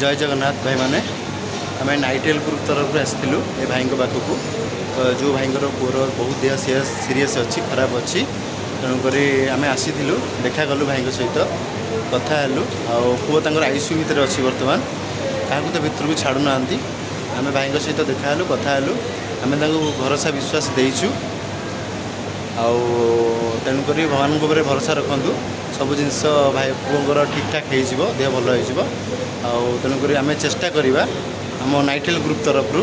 जय जगन्नाथ भाई मैंने आम नाइटेल ग्रुप तरफ आसलु ए भाई पाखक तो जो भाई पुअर बहुत देह सीरीयस अच्छी खराब अच्छी तेणुक आम आसी देखा कलु भाई सहित कथा हेलु पुओ तर आईसीयू भितर अच्छी बर्तमान क्या तो भितर को छाड़ू ना आम भाई सहित देखा हेलु कथा हेलु आम भरोसा विश्वास देचु तेणुक भगवान भरोसा रखु सब जिनस भाई पुओर ठीक ठाक हो देह भल हो तेणुक आम चेष्टा करवा आम नाइटेल ग्रुप तरफ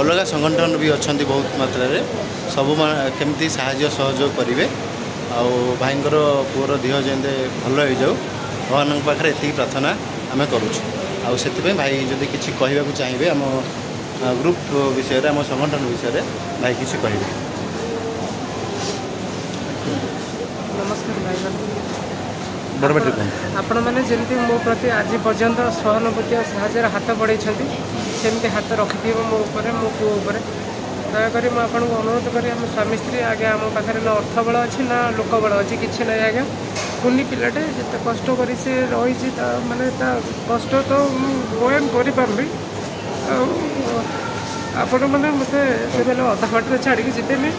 अलग संगठन भी अच्छा बहुत मात्रा सब केमती साहाय्य सहयोग करेंगे भाई पुअर देह जमी भल हो जाऊ भगवान पाखे ये प्रार्थना आम करुँ से भाई जदि किसी कहवाक चाहिए आम ग्रुप विषय आम संगठन विषय भाई किसी कहे। नमस्कार भाई बड़बेट आपण मैंने जमी मो प्रति आज पर्यंत सहानुभूति और साहय हाथ बढ़ाई सेमती हाथ रखिथे मो मो पुओ दयाकोरी मुझे अनुरोध करी आम स्वामी स्त्री आगे आम पाखे ना अर्थ बल अच्छी ना लोक बल अच्छी किसी ना आज्ञा कुनी पिलाटे जिते कष्ट कर रही मानने कष्ट तो बयान करी आपण मैंने मत अधा बाटर छाड़ी जीतेनि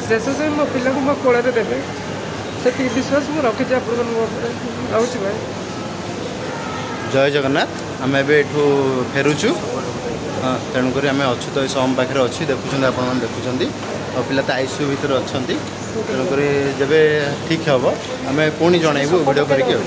शेष से मो पिला को मो कोल देवे से विश्वास मुझे रखी रोचे भाई। जय जगन्नाथ आम एठू फेरुचु तेणुक आम अच्छु तो सम पाखे अच्छी देखुं आप देखुं पिला तो आईसीयू भितर अच्छा तेणुक जब ठीक हम आम पुणी जनइबू वीडियो करके।